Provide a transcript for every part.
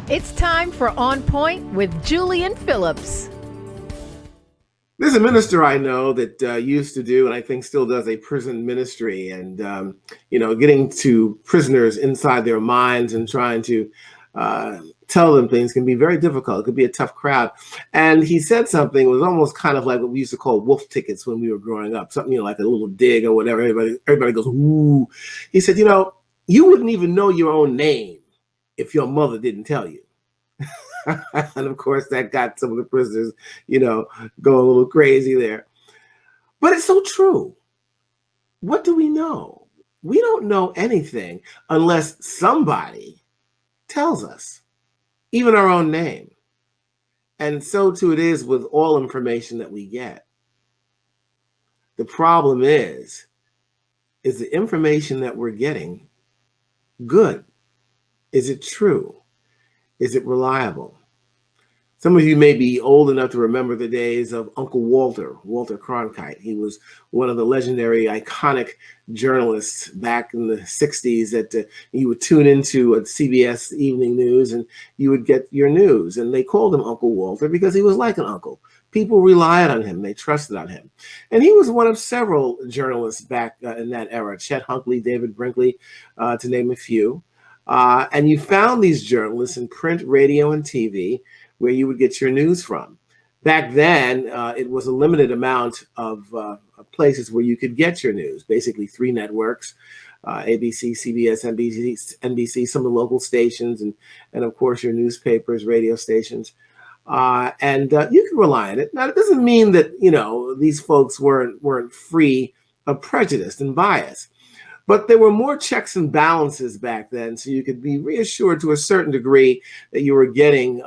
It's time for On Point with Julian Phillips. There's a minister I know that used to do, and I think still does, a prison ministry, and getting to prisoners inside their minds and trying to tell them things can be very difficult. It could be a tough crowd. And he said something. It was almost kind of like what we used to call wolf tickets when we were growing up. Something like a little dig or whatever. Everybody goes ooh. He said, you wouldn't even know your own name if your mother didn't tell you. And of course, that got some of the prisoners, going a little crazy there. But it's so true. What do we know? We don't know anything unless somebody tells us, even our own name. And so too it is with all information that we get. The problem is the information that we're getting good? Is it true? Is it reliable? Some of you may be old enough to remember the days of Uncle Walter Cronkite. He was one of the legendary, iconic journalists back in the 60s that you would tune into at CBS Evening News and you would get your news. And they called him Uncle Walter because he was like an uncle. People relied on him. They trusted on him. And he was one of several journalists back in that era, Chet Huntley, David Brinkley, to name a few. And you found these journalists in print, radio, and TV where you would get your news from. Back then, it was a limited amount of places where you could get your news, basically 3 networks, ABC, CBS, NBC, some of the local stations, and of course your newspapers, radio stations. And you can rely on it. Now, it doesn't mean that, these folks weren't free of prejudice and bias. But there were more checks and balances back then, so you could be reassured to a certain degree that you were getting,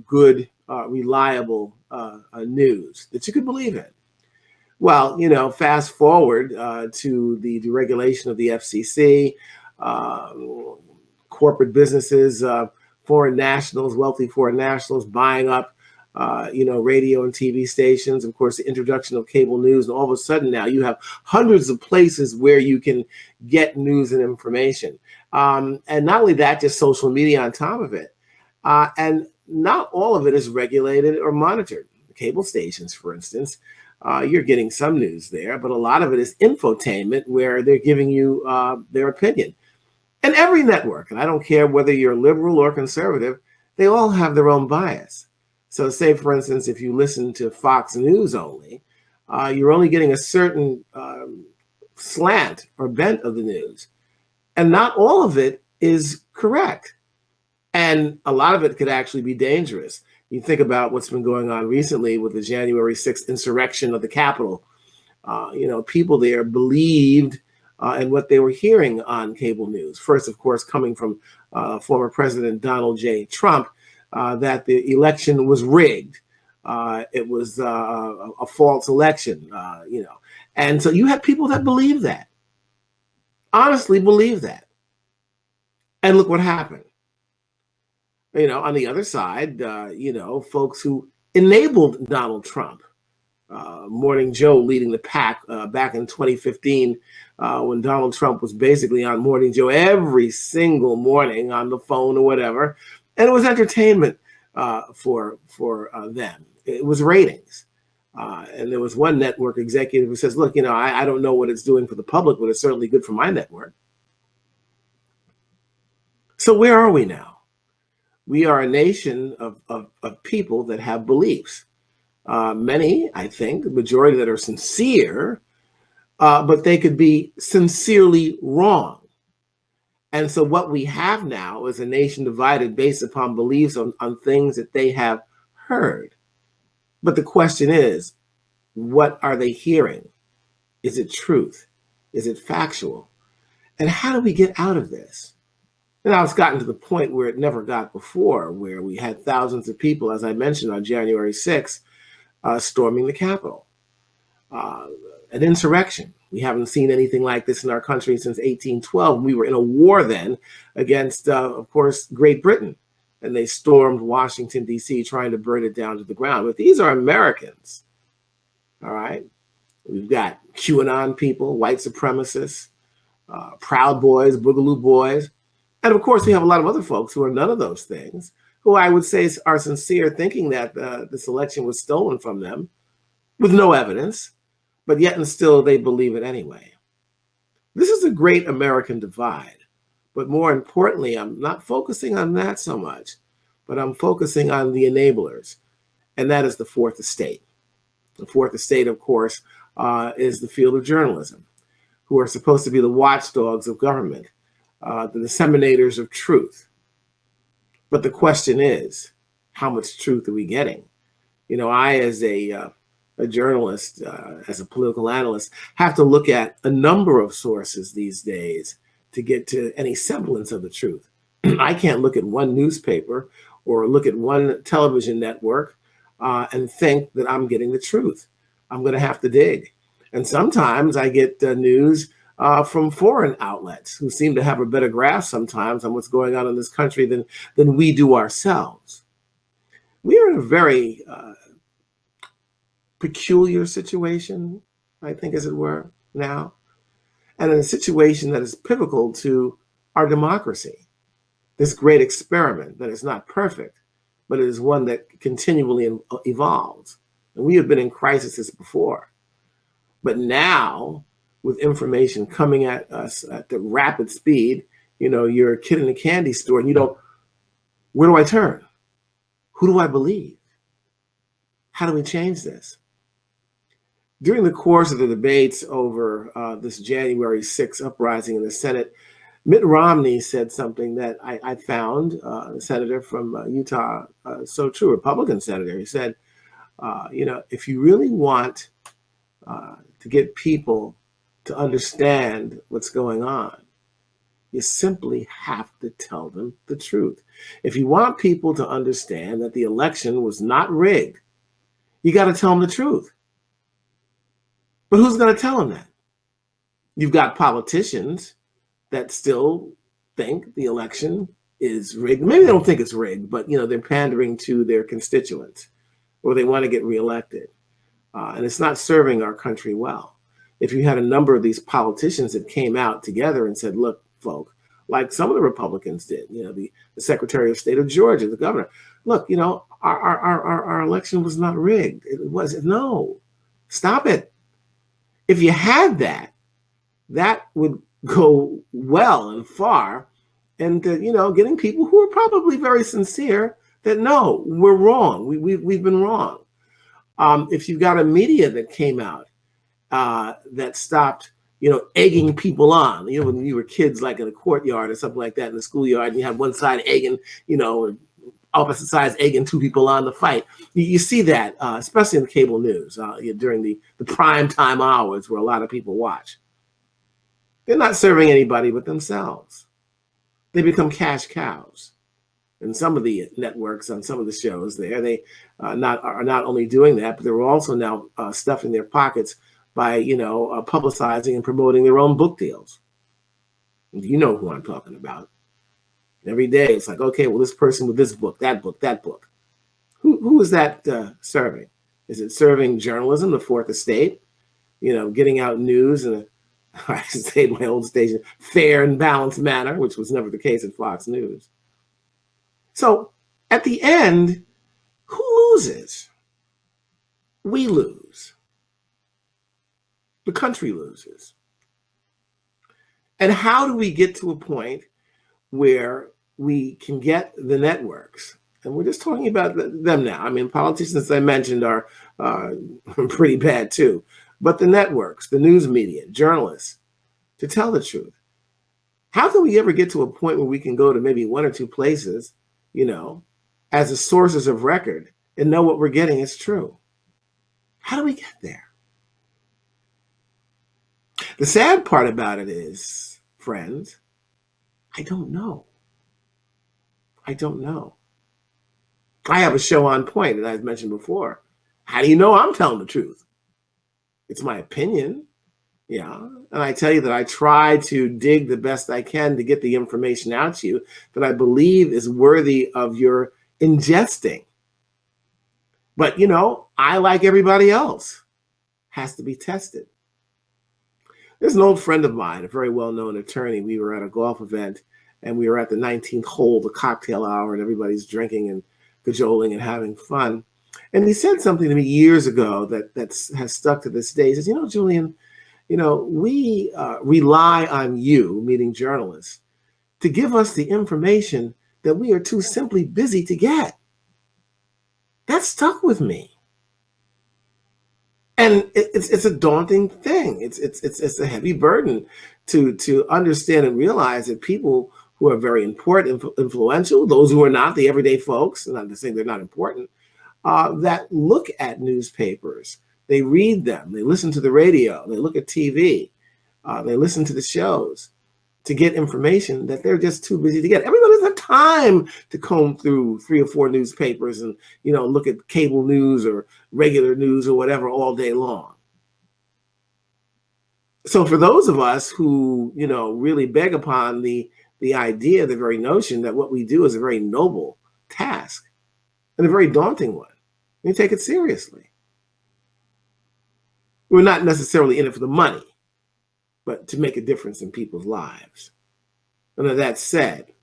good, reliable news that you could believe in. Well, fast forward to the deregulation of the FCC, corporate businesses, foreign nationals, wealthy foreign nationals buying up radio and TV stations, of course, the introduction of cable news, and all of a sudden now you have hundreds of places where you can get news and information. And not only that, just social media on top of it. And not all of it is regulated or monitored. Cable stations, for instance, you're getting some news there, but a lot of it is infotainment where they're giving you their opinion. And every network, and I don't care whether you're liberal or conservative, they all have their own bias. So say, for instance, if you listen to Fox News only, you're only getting a certain slant or bent of the news. And not all of it is correct. And a lot of it could actually be dangerous. You think about what's been going on recently with the January 6th insurrection of the Capitol. People there believed in what they were hearing on cable news. First, of course, coming from former President Donald J. Trump, that the election was rigged. It was a false election, And so you have people that believe that, honestly believe that. And look what happened. On the other side, folks who enabled Donald Trump, Morning Joe leading the pack back in 2015, when Donald Trump was basically on Morning Joe every single morning on the phone or whatever. And it was entertainment for them. It was ratings. And there was one network executive who says, look, I don't know what it's doing for the public, but it's certainly good for my network. So where are we now? We are a nation of people that have beliefs. Many, I think, the majority that are sincere, but they could be sincerely wrong. And so what we have now is a nation divided based upon beliefs on things that they have heard. But the question is, what are they hearing? Is it truth? Is it factual? And how do we get out of this? Now it's gotten to the point where it never got before, where we had thousands of people, as I mentioned, on January 6th, storming the Capitol. An insurrection. We haven't seen anything like this in our country since 1812. We were in a war then against, of course, Great Britain. And they stormed Washington, D.C., trying to burn it down to the ground. But these are Americans, all right? We've got QAnon people, white supremacists, Proud Boys, Boogaloo Boys. And of course, we have a lot of other folks who are none of those things, who I would say are sincere, thinking that this election was stolen from them with no evidence, but yet and still they believe it anyway. This is a great American divide. But more importantly, I'm not focusing on that so much, but I'm focusing on the enablers, and that is the fourth estate. The fourth estate, of course, is the field of journalism, who are supposed to be the watchdogs of government, the disseminators of truth. But the question is, how much truth are we getting? You know, I, as a journalist, as a political analyst, have to look at a number of sources these days to get to any semblance of the truth. I can't look at one newspaper or look at one television network and think that I'm getting the truth. I'm going to have to dig. And sometimes I get news from foreign outlets who seem to have a better grasp sometimes on what's going on in this country than we do ourselves. We are in a very peculiar situation, I think, as it were, now, and in a situation that is pivotal to our democracy, this great experiment that is not perfect, but it is one that continually evolves. And we have been in crises before. But now, with information coming at us at the rapid speed, you know, you're a kid in a candy store and you don't, where do I turn? Who do I believe? How do we change this? During the course of the debates over this January 6th uprising in the Senate, Mitt Romney said something that I found, a senator from Utah, so true, Republican senator. He said, you know, if you really want to get people to understand what's going on, you simply have to tell them the truth. If you want people to understand that the election was not rigged, you got to tell them the truth. But who's going to tell them that? You've got politicians that still think the election is rigged. Maybe they don't think it's rigged, but you know, they're pandering to their constituents, or they want to get reelected. And it's not serving our country well. If you had a number of these politicians that came out together and said, look, folk, like some of the Republicans did, you know, the Secretary of State of Georgia, the governor, look, you know, our election was not rigged. It was, no, stop it. If you had that, that would go well and far, and you know, getting people who are probably very sincere that no, we're wrong. We've been wrong. If you've got a media that came out that stopped, you know, egging people on, you know, when you were kids, like in a courtyard or something like that in the schoolyard, and you had one side egging, you know, opposite sides egging two people on to fight. You see that, especially in the cable news during the prime time hours where a lot of people watch. They're not serving anybody but themselves. They become cash cows. And some of the networks on some of the shows there, they are not only doing that, but they're also now stuffing their pockets by, you know, publicizing and promoting their own book deals. You know who I'm talking about. Every day it's like, okay, well, this person with this book, that book, that book. Who is that serving? Is it serving journalism, the fourth estate? You know, getting out news in a, I should say in my old station, fair and balanced manner, which was never the case at Fox News. So at the end, who loses? We lose. The country loses. And how do we get to a point where we can get the networks? And we're just talking about them now. I mean, politicians, as I mentioned, are pretty bad too. But the networks, the news media, journalists, to tell the truth. How can we ever get to a point where we can go to maybe one or two places, you know, as the sources of record and know what we're getting is true? How do we get there? The sad part about it is, friends, I don't know. I don't know. I have a show on point that I've mentioned before. How do you know I'm telling the truth? It's my opinion. Yeah. And I tell you that I try to dig the best I can to get the information out to you that I believe is worthy of your ingesting. But, you know, I, like everybody else, has to be tested. There's an old friend of mine, a very well-known attorney. We were at a golf event, and we were at the 19th hole, the cocktail hour, and everybody's drinking and cajoling and having fun. And he said something to me years ago that has stuck to this day. He says, Julian, we rely on you, meaning journalists, to give us the information that we are too simply busy to get. That stuck with me. And it's a daunting thing. It's a heavy burden to understand and realize that people who are very important, influential, those who are not, the everyday folks, not to say they're not important, that look at newspapers, they read them, they listen to the radio, they look at TV, they listen to the shows to get information that they're just too busy to get. Everybody doesn't have time to comb through 3 or 4 newspapers and, look at cable news or regular news or whatever all day long. So for those of us who, really beg upon the idea, the very notion that what we do is a very noble task and a very daunting one, we take it seriously. We're not necessarily in it for the money, but to make a difference in people's lives. And that said,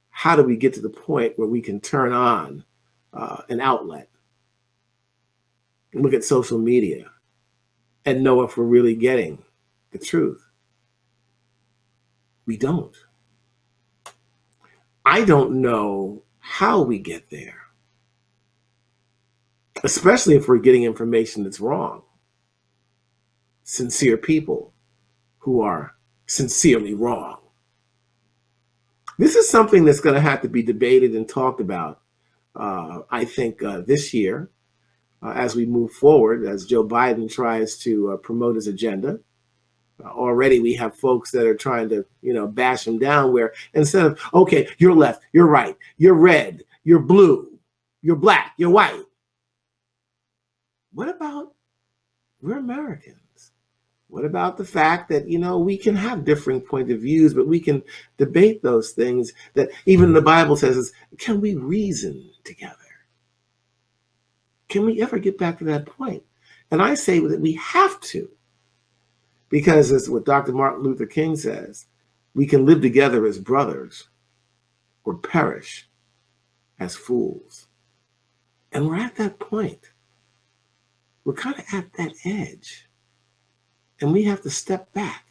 how do we get to the point where we can turn on an outlet, look at social media, and know if we're really getting the truth? We don't. I don't know how we get there, especially if we're getting information that's wrong. Sincere people who are sincerely wrong. This is something that's going to have to be debated and talked about, I think, this year as we move forward, as Joe Biden tries to promote his agenda. Already we have folks that are trying to, bash him down, where instead of, okay, you're left, you're right, you're red, you're blue, you're black, you're white. What about we're Americans? What about the fact that, we can have differing point of views, but we can debate those things that even the Bible says is, can we reason together? Can we ever get back to that point? And I say that we have to, because it's what Dr. Martin Luther King says, we can live together as brothers or perish as fools. And we're at that point. We're kind of at that edge. And we have to step back.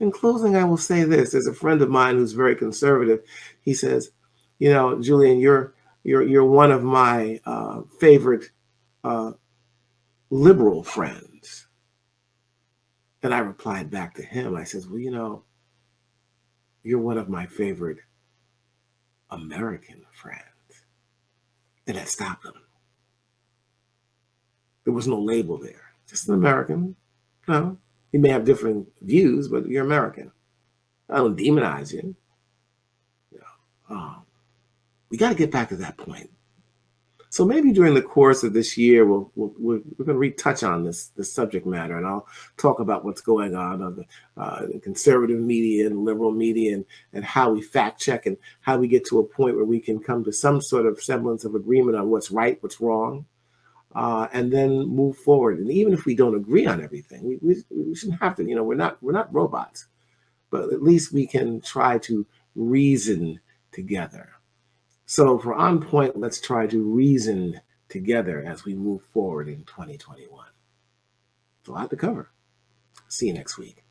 In closing, I will say this. There's a friend of mine who's very conservative. He says, Julian, you're one of my favorite liberal friends. And I replied back to him. I says, well, you're one of my favorite American friends. And that stopped him. There was no label there. Just an American. No, you may have different views, but you're American. I don't demonize you. We got to get back to that point. So maybe during the course of this year, we're going to retouch on this subject matter, and I'll talk about what's going on the conservative media and liberal media, and how we fact check and how we get to a point where we can come to some sort of semblance of agreement on what's right, what's wrong. And then move forward. And even if we don't agree on everything, we shouldn't have to. We're not robots, but at least we can try to reason together. So for On Point, let's try to reason together as we move forward in 2021. It's a lot to cover. See you next week.